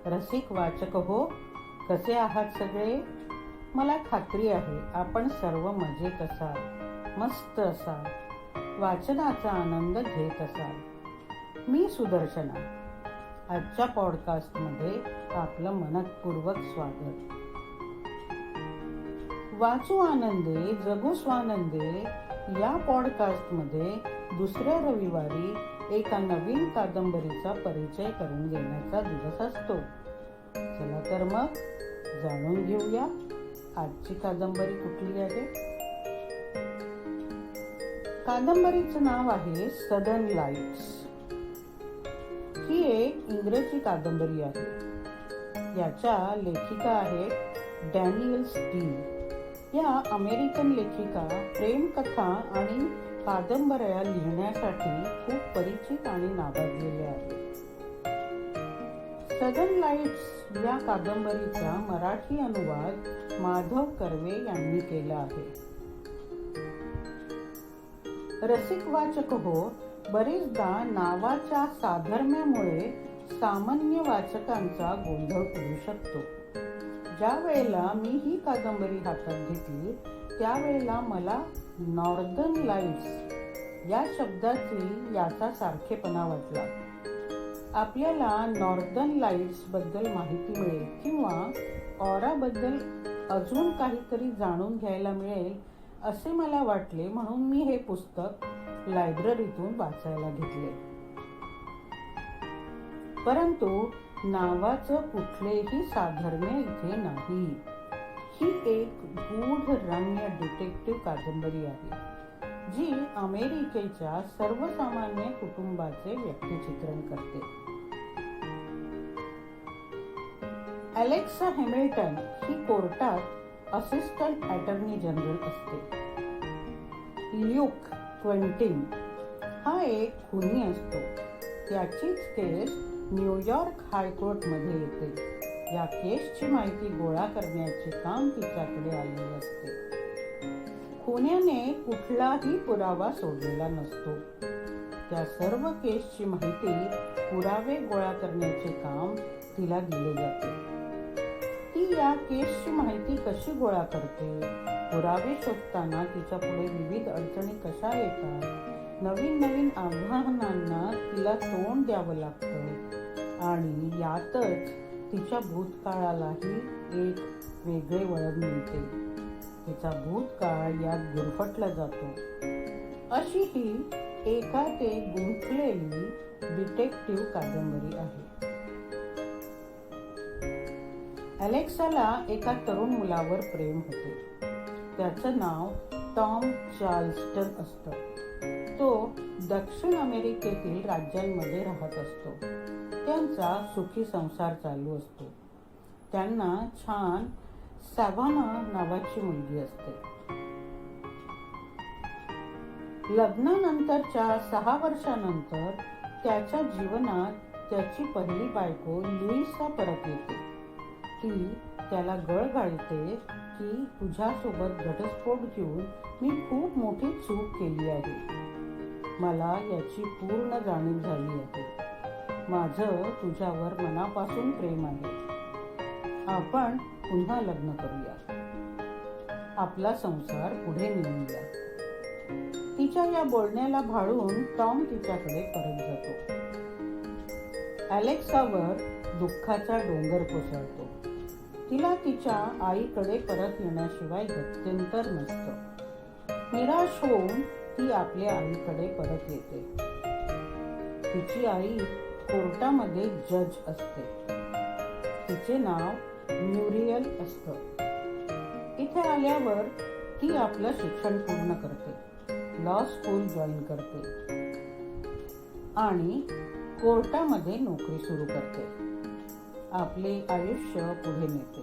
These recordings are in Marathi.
रसिक वाचक हो, कसे आहात सगळे? मला खात्री आहे आपण सर्व मजेत असाल, मस्त असाल, वाचनाचा आनंद घेत असाल. मी सुदर्शना. आजच्या पॉडकास्टमध्ये आपलं मनःपूर्वक स्वागत. वाचू आनंदे जगू स्वानंदे या पॉडकास्टमध्ये दुसऱ्या रविवारी एका नवीन कादंबरीचा परिचय करून घेण्याचा दिवस असतो. चला तर मग जाणून घेऊया आजची कादंबरी कुठली आहे. कादंबरीचं नाव आहे सदर्न लाईट्स. ही एक इंग्रजी कादंबरी आहे. याच्या लेखिका आहेत डॅनियल स्टील. या अमेरिकन लेखिका प्रेमकथा आणि कादंबऱ्या लिहिण्यासाठी खूप परिचित आणि नावाजलेल्या आहेत. सदर्न लाईट्स या कादंबरीचा मराठी अनुवाद माधव कर्वे यांनी केला आहे. रसिक वाचक हो, बरेचदा नावाच्या साधर्म्यामुळे सामान्य वाचकांचा गोंधळ पडू शकतो. ज्या वेळेला मी ही कादंबरी हातात घेतली त्यावेळेला मला नॉर्दर्न लाईट्स या शब्दाची याचा सारखेपणा वाटला. आपल्याला नॉर्दर्न लाईट्स बद्दल माहिती मिळेल किंवा ऑरा बद्दल अजून काहीतरी जाणून घ्यायला मिळेल असे मला वाटले, म्हणून मी हे पुस्तक लायब्ररीतून वाचायला घेतले. परंतु नावाचं कुठलेही साधर्म्य इथे नाही. ही एक गूढ रम्य डिटेक्टिव्ह कादंबरी आहे जी अमेरिकेच्या सर्वसामान्य कुटुंबाचे व्यक्तिचित्रण करते. अलेक्सा हॅमिल्टन ही कोर्टात असिस्टंट अटॉर्नी जनरल असते. ल्यूक क्वेंटिन हा एक खुनी असतो. त्याचीच केस न्यूयॉर्क हायकोर्टमध्ये येते. या केसची माहिती गोळा करण्याचे काम तिच्याकडे आलेले असते. खुन्याने कुठलाही पुरावा सोडलेला नसतो. त्या सर्व केसची माहिती पुरावे गोळा करण्याचे काम तिला दिले जाते. ती या केसची माहिती कशी गोळा करते, पुरावे शोधताना तिच्या पुढे विविध अडचणी कशा येतात, नवीन नवीन आव्हानांना तिला तोंड द्यावं लागतं आणि यातच तिच्या भूतकाळालाही एक वेगळे वळण मिळते. तिचा भूतकाळ यात गुरफटला जातो. अशी ही एकात एक गुंफलेली डिटेक्टिव्ह कादंबरी आहे. अलेक्साला एका तरुण मुलावर प्रेम होते. त्याचं नाव टॉम चार्ल्स्टन असतं. तो दक्षिण अमेरिकेतील राज्यांमध्ये राहत असतो. त्यांचा सुखी संसार चालू असतो. त्यांना छान सॅव्हाना नावाची मुलगी असते. लग्नानंतरच्या 6 वर्षानंतर त्याच्या जीवनात त्याची पहिली बायको लुईसा परत येते. ती त्याला गळ घालते की तुझ्यासोबत घटस्फोट घेऊन मी खूप मोठी चूक केली आहे. मला याची पूर्ण जाणीव झाली आहे. माझं तुझ्यावर मनापासून प्रेम आहे. आपण पुन्हा लग्न करूया. आपला संसार पुढे नेऊया. तिच्या या बोलण्याला भाळून टॉम तिच्याकडे परत जातो. अलेक्सावर दुःखाचा डोंगर कोसळतो. तिला तिच्या आईकडे परत येण्याशिवाय गत्यंतर नसतं. निराश होऊन ती आपल्या आईकडे परत येते. तिची आई कोर्टामध्ये जज असते. तिचे नाव म्युरियल असतं. इथे आल्यावर ती आपलं शिक्षण पूर्ण करते. लॉ स्कूल जॉईन करते आणि कोर्टामध्ये नोकरी सुरू करते. आपले आयुष्य पुढे नेते.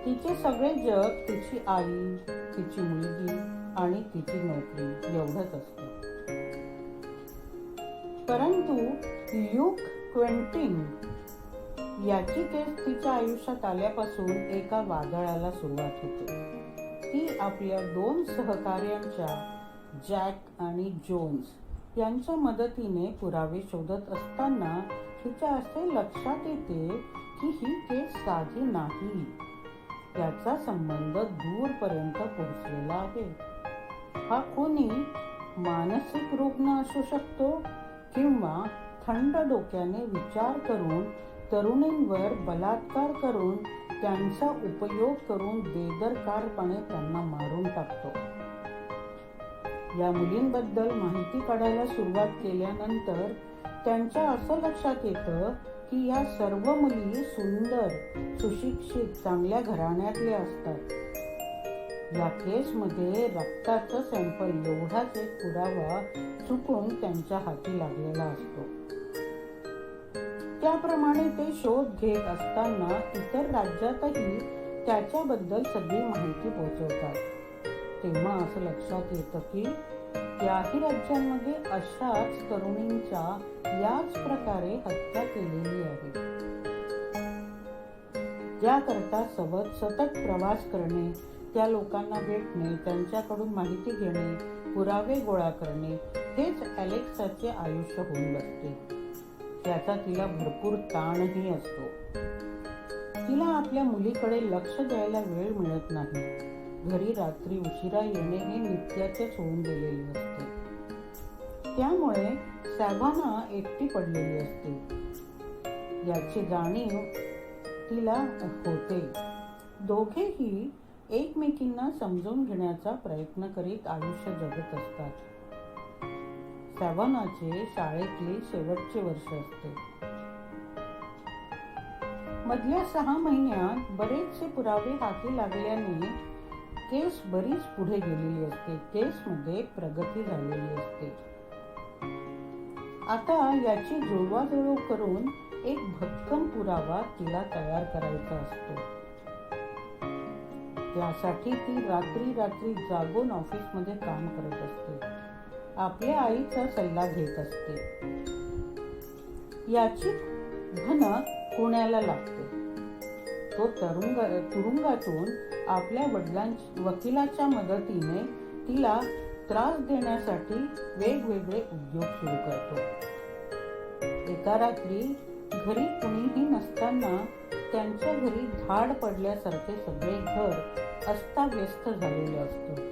तिचे सगळे जग तिची आई, तिची मुलगी आणि तिची नोकरी एवढंच असतं. परंतु ल्यूक क्वेंटिन याची केस तिच्या आयुष्यात आल्यापासून एका वादळाला सुरुवात होते. ती आपल्या 2 सहकार्यांच्या जॅक आणि जोन्स यांच्या मदतीने पुरावे शोधत असताना तिच्या असे लक्षात येते की ही केस साधी नाही. त्याचा संबंध दूरपर्यंत पोहोचलेला आहे. हा कोणी मानसिक रुग्ण असू शकतो किंवा थंड डोक्याने विचार करून तरुणींवर बलात्कार करून त्यांचा उपयोग करून बेदरकारपणे त्यांना मारून टाकतो. या मुलींबद्दल माहिती काढायला सुरुवात केल्यानंतर त्यांच्या असं लक्षात येतं की या सर्व मुली सुंदर, सुशिक्षित, चांगल्या घराण्यातल्या असतात. या केसमध्ये रक्ताचा सॅम्पल एवढाच एक पुरावा चुकून त्यांच्या हाती लागलेला असतो. त्याप्रमाणे ते शोध घेत असताना इतर राज्यातही त्याच्याबद्दल सगळी माहिती पोहोचवतात. तेव्हा असं लक्षात येतं की त्याही राज्यांमध्ये अशाच तरुणींच्या याच प्रकारे हत्या केलेली आहे. त्याकरता सतत प्रवास करणे, त्या लोकांना भेटणे, त्यांच्याकडून माहिती घेणे, पुरावे गोळा करणे हेच अलेक्साचे आयुष्य होऊन बसते. त्याचा तिला भरपूर ताणही असतो. तिला आपल्या मुलीकडे लक्ष द्यायला वेळ मिळत नाही. घरी रात्री उशिरा येणे हे नित्याचेच होऊन गेलेले असते. त्यामुळे सॅव्हाना एकटी पडलेली असते. याची जाणीव तिला होते. दोघेही एकमेकींना समजून घेण्याचा प्रयत्न करीत आयुष्य जगत असतात. सॅव्हानाचे शाळेतले शेवटचे वर्ष असते. मधल्या 6 महिन्यात बरेचसे पुरावे हाती लागल्याने केस बरीच पुढे गेलेली असते. केसमध्ये प्रगती झालेली असते. आता याची जुळवाजुळव करून एक भक्कम पुरावा तिला तयार करायचा असतो. त्यासाठी ती रात्री जागून ऑफिसमध्ये काम करत असते. आपल्या आईचा सल्ला घेत असते. याची भनक पुण्याला लागते. तो तुरुंगातून आपल्या वकिलाच्या मदतीने तिला त्रास देण्यासाठी वेगवेगळे उद्योग सुरू करतो. एका रात्री घरी कुणीही नसताना त्यांच्या घरी झाड पडल्यासारखे सगळे घर अस्ताव्यस्त झालेले असते.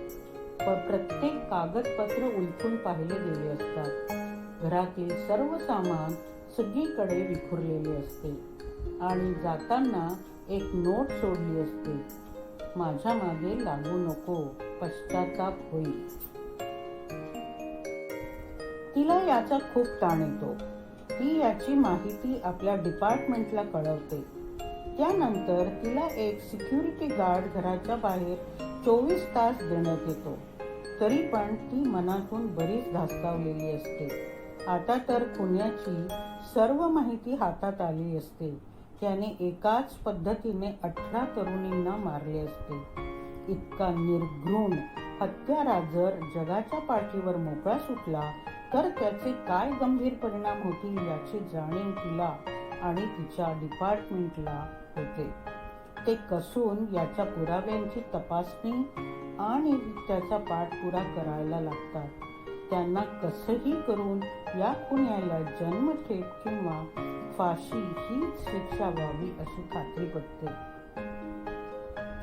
प्रत्येक कागदपत्र उलटून पाहिले गेले असतात. घरातील सर्व सामान सगळीकडे विखुरलेले असते आणि जाताना एक नोट सोडली असते. माझ्या मागे लागू नको, पश्चाताप होईल. तिला याचा खूप ताण येतो. ती याची माहिती आपल्या डिपार्टमेंटला कळवते. त्यानंतर तिला एक सिक्युरिटी गार्ड घराच्या बाहेर 24 तास देण्यात येतो. तरी पण ती मनातून बरीच धास्तावलेली असते. आता तर पुण्याची सर्व माहिती हातात आली असते. त्याने एकाच पद्धतीने 18 तरुणींना मारले असते. इतका निर्घृण हत्यारा जर जगाच्या पाठीवर मोकळा सुटला तर त्याचे काय गंभीर परिणाम होतील याची जाणीव तिला आणि तिच्या डिपार्टमेंटला होते. ते कसून याच्या पुराव्यांची तपासणी आणि त्याचा पाठपुरा करायला लागतात. त्यांना कसंही करून या खुन्याला जन्मठेप किंवा फाशी हीच शिक्षा व्हावी अशी खात्री पटते.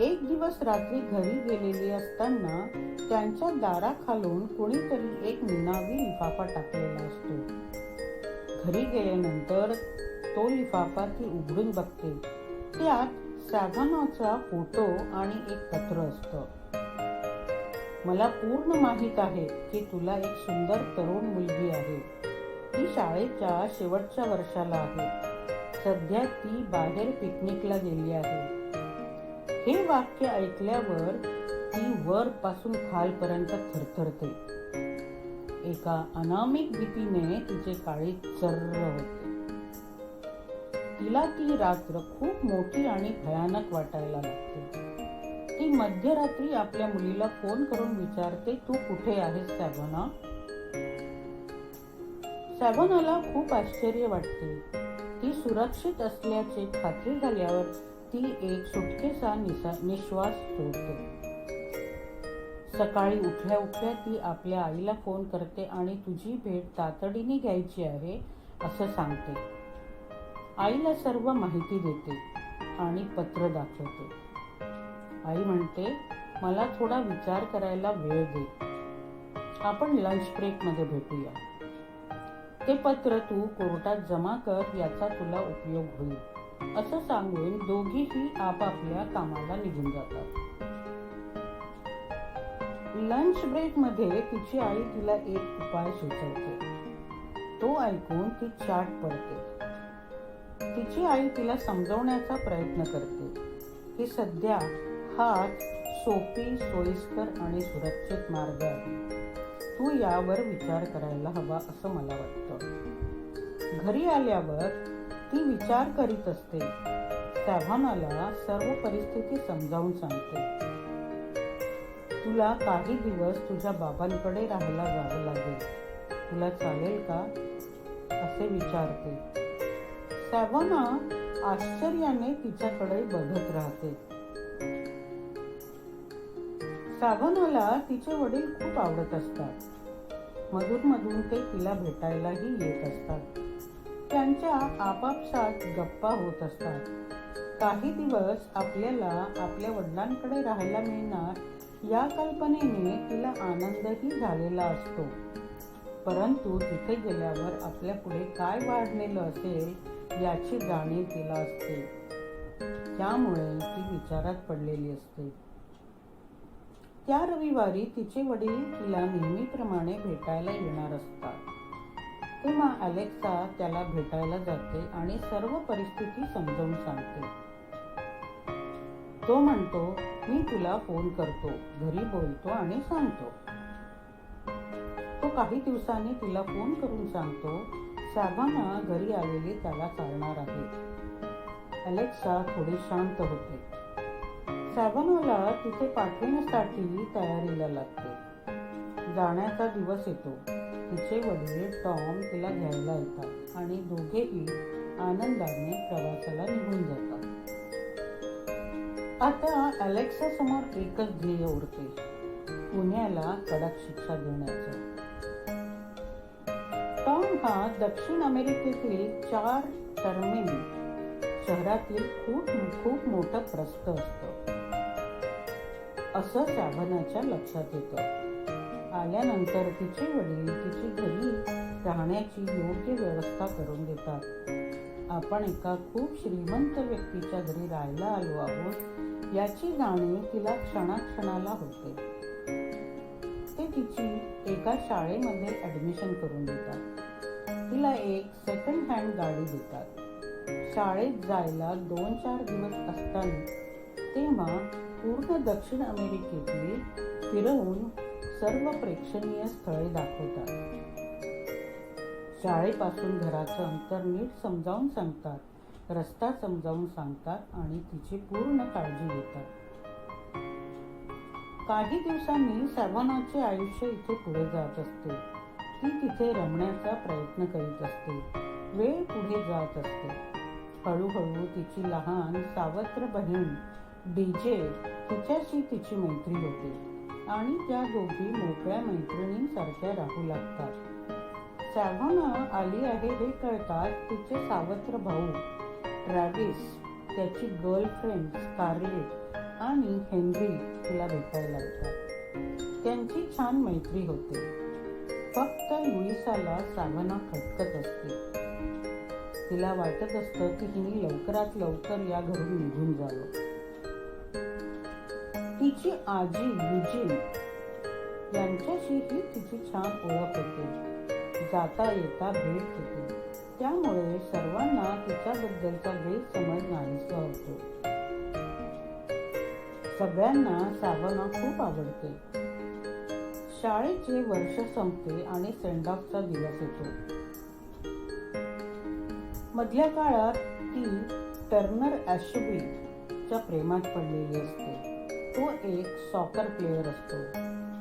एक दिवस रात्री घरी गेलेली असताना त्यांच्या दाराखालून कोणीतरी एक निनावी लिफाफा टाकलेला असतो. घरी गेल्यानंतर तो लिफाफा ती उघडून बघते. त्यात सॅव्हानाचा फोटो आणि एक पत्र असतं. मला पूर्ण माहित आहे की तुला एक सुंदर तरुण मुलगी आहे. ती शाळेच्या शेवटच्या वर्षाला आहे. सध्या ती बाहेर पिकनिकला गेली आहे. हे वाक्य ऐकल्यावर ती वरपासून खालपर्यंत थरथरते. एका अनामिक भीतीने तिचे काळी चर्र होते. तिला ती रात्र खूप मोठी आणि भयानक वाटायला लागते. ती मध्यरात्री आपल्या मुलीला फोन करून विचारते, तू कुठे आहेस सॅव्हाना? सॅव्हानाला खूप आश्चर्य वाटते. ती सुरक्षित असल्याची खात्री झाल्यावर ती एक सुटकेचा निश्वास सोडते. सकाळी उठल्या उठल्या ती आपल्या आईला फोन करते आणि तुझी भेट तातडीने घ्यायची आहे असं सांगते. आईला सर्व माहिती देते आणि पत्र दाखवते. आई म्हणते, मला थोडा विचार करायला वेळ दे. आपण लंच ब्रेक मध्ये भेटूया. ते पत्र तू कोर्टात जमा कर, याचा तुला उपयोग होईल, असं सांगून दोघीही आपापल्या कामाला निघून जातात. लंच ब्रेक मध्ये तिची आई तिला एक उपाय सुचवते. तो ऐकून ती चाट पडते. तिची आई तिला समजवण्याचा प्रयत्न करते की सध्या हाच सोपी, सोयीस्कर आणि सुरक्षित मार्ग आहे. तू यावर विचार करायला हवा असं मला वाटतं. घरी आल्यावर ती विचार करीत असते. सॅव्हानाला सर्व परिस्थिती समजावून सांगते. तुला काही दिवस तुझ्या बाबांकडे राहायला जावं लागेल. तुला चालेल का, असे विचारते. सॅव्हाना आश्चर्याने तिच्याकडे बघत राहते. सॅव्हानाला तिचे वडील खूप आवडत असतात. मधून मधून ते तिला भेटायलाही येत असतात. त्यांच्या आपापसात गप्पा होत असतात. काही दिवस आपल्याला आपल्या वडिलांकडे राहायला मिळणार या कल्पनेने तिला आनंदही झालेला असतो. परंतु तिथे गेल्यावर आपल्या पुढे काय वाढलेलं असेल याची जाणीव तिला असते. त्यामुळे ती विचारात पडलेली असते. त्या रविवारी तिचे वडील तिला नेहमीप्रमाणे भेटायला येणार असतात. तेव्हा अलेक्सा त्याला भेटायला जाते आणि सर्व परिस्थिती समजावून सांगते. तो म्हणतो, मी तुला फोन करतो, घरी बोलतो आणि सांगतो. तो काही दिवसांनी तिला फोन करून सांगतो, सॅव्हाना घरी आलेली त्याला चालणार आहे. अलेक्सा थोडी शांत होते. सॅव्हानाला तिथे पाठवण्यासाठी तयारीला लागते. जाण्याचा दिवस येतो. तिचे वडील टॉम तिला घ्यायला येतात आणि दोघेही आनंदाने प्रवासाला निघून जातात. आता अलेक्सा समोर एकच ध्येय उरते, पुण्याला कडक शिक्षा देण्याचं. टॉम हा दक्षिण अमेरिकेतील 4 टर्मिन शहरातील खूप मोठं प्रस्थ असतं, असं सॅव्हानाच्या लक्षात येतं. आल्यानंतर तिचे वडील तिची घरी राहण्याची योग्य व्यवस्था करून देतात. आपण एका खूप श्रीमंत व्यक्तीच्या घरी राहायला आलो आहोत याची जाणीव तिला क्षणाक्षणाला होते. ते तिची एका शाळेमध्ये ऍडमिशन करून देतात. तिला एक सेकंड हँड गाडी देतात. शाळेत जायला 2-4 दिवस असताना तेव्हा पूर्ण दक्षिण अमेरिकेतील फिरवून सर्व प्रेक्षणीय स्थळे दाखवतात. शाळेपासून घराचं अंतर नीट समजावून सांगतात, रस्ता समजावून सांगतात आणि तिची पूर्ण काळजी घेतात. काही दिवसांनी सॅव्हानाचे आयुष्य इथे पुढे जात असते. ती तिथे रमण्याचा प्रयत्न करीत असते. वेळ पुढे जात असते. हळूहळू तिची लहान सावत्र बहीण डीजे तिच्याशी तिची मैत्री होते आणि त्या दोघी मोकळ्या मैत्रिणींसारख्या राहू लागतात. सॅव्हाना आली आहे हे कळताच तिचे सावत्र भाऊ ट्रॅव्हिस, त्याची गर्लफ्रेंड स्कारलेट आणि हेनरी तिला भेटायला येतात. त्यांची छान मैत्री होते. फक्त लुईसाला सॅव्हाना खटकत असते. तिला वाटत असतं की हिने लवकरात लवकर या घरून निघून जावं. तिची आजी युजीन यांच्याशीही तिची छान ओळख होते. जाता येता भेट होते. त्यामुळे सर्वांना तिच्याबद्दलचा गैरसमज नाहीसा होतो. सगळ्यांना सॅव्हाना खूप आवडते. शाळेचे वर्ष संपते आणि सेंड ऑफचा दिवस येतो. मधल्या काळात ती टर्नर ॲशबीच्या प्रेमात पडलेली असते. तो एक सॉकर प्लेयर असतो.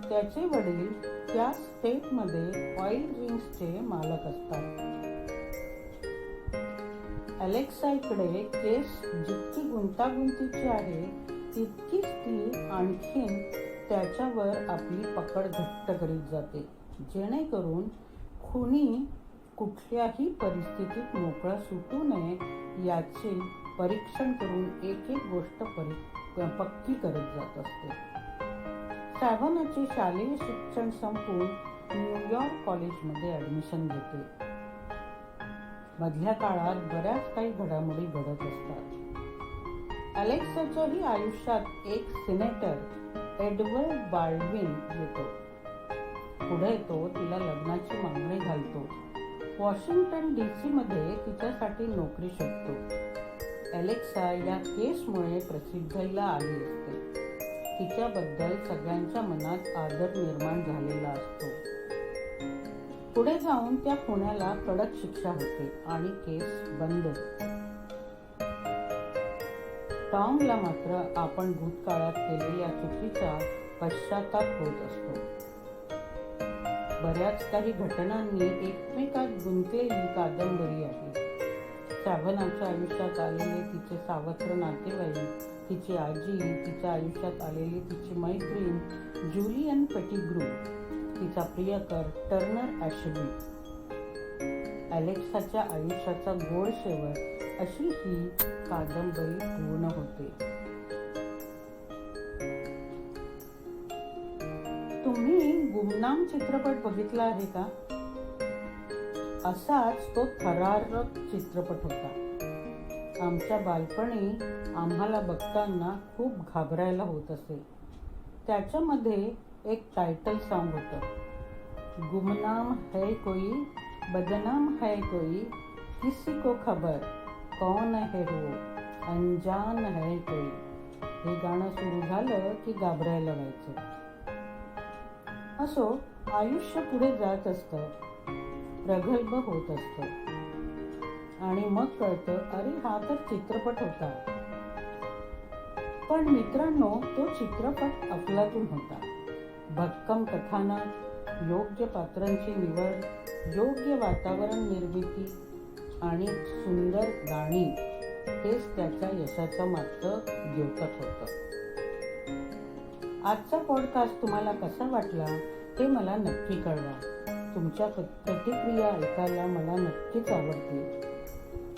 त्याचे वडील त्या स्टेटमध्ये ऑइल रिंग्सचे मालक असतात. अलेक्साकडे केस जितकी गुंतागुंतीची आहे तितकीच ती आणखीन त्याच्यावर आपली पकड घट्ट करीत जाते, जेणेकरून खुनी कुठल्याही परिस्थितीत मोकळा सुटू नये याचे परीक्षण करून एक एक गोष्ट पक्की करत जात असते. सॅव्हनाचे शालेय शिक्षण संपवून न्यूयॉर्क कॉलेजमध्ये ऍडमिशन घेते. मधल्या काळात बऱ्याच काही घडामोडी घडत असतात. अलेक्साच्याही आयुष्यात एक सिनेटर एडवर्ड बाल्डविन येतो. पुढे तो तिला लग्नाची मागणी घालतो. वॉशिंग्टन DC मध्ये तिच्यासाठी नोकरी शोधतो. अलेक्सा या केसमुळे प्रसिद्धीला आली असते. तिच्याबद्दल सगळ्यांच्या मनात आदर निर्माण झालेला असतो. पुढे जाऊन त्या खुन्याला कडक शिक्षा होते आणि केस बंद होते. टॉमला मात्र आपण भूतकाळात केलेल्या चुकीचा पश्चाताप होत असतो. बऱ्याच काही घटनांनी एकमेकात गुंतलेली कादंबरी आहे. सॅव्हनाच्या आयुष्यात आलेले तिचे सावत्र नातेवाईक, तिची आजी, तिच्या आयुष्यात आलेली तिची मैत्रीण ज्युलियन पेटिग्रू, तिचा प्रियकर टर्नर ॲशबी, अलेक्साच्या आयुष्याचा गोड शेवट अशी ही कादंबरी पूर्ण होते. तुम्ही गुमनाम चित्रपट बघितला आहे का? असाच तो थरारक चित्रपट होता. आमच्या बालपणी आम्हाला बघताना खूप घाबरायला होत असे. त्याच्यामध्ये एक टायटल सॉन्ग होतं, गुमनाम है कोई बदनाम है कोई किसी को खबर कौन है वो अनजान है कोई. हे गाणं सुरू झालं की घाबरायला व्हायचं. असो, आयुष्य पुढे जात असतं, प्रगल्भ होत असतं आणि मग कळतं, अरे हा तर चित्रपट होता. पण मित्रांनो, तो चित्रपट अफलातून होता. भक्कम कथानक, योग्य पात्रांची निवड, योग्य वातावरण निर्मिती आणि सुंदर गाणी हेच त्याच्या यशाचं मागचं द्योतक होतं. आजचा पॉडकास्ट तुम्हाला कसा वाटला ते मला नक्की कळवा. तुमच्या प्रतिक्रिया ऐकायला मला नक्कीच आवडते.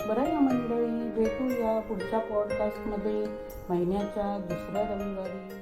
बरं या मंडळी, भेटूया पुढच्या पॉडकास्टमध्ये महिन्याच्या दुसऱ्या रविवारी.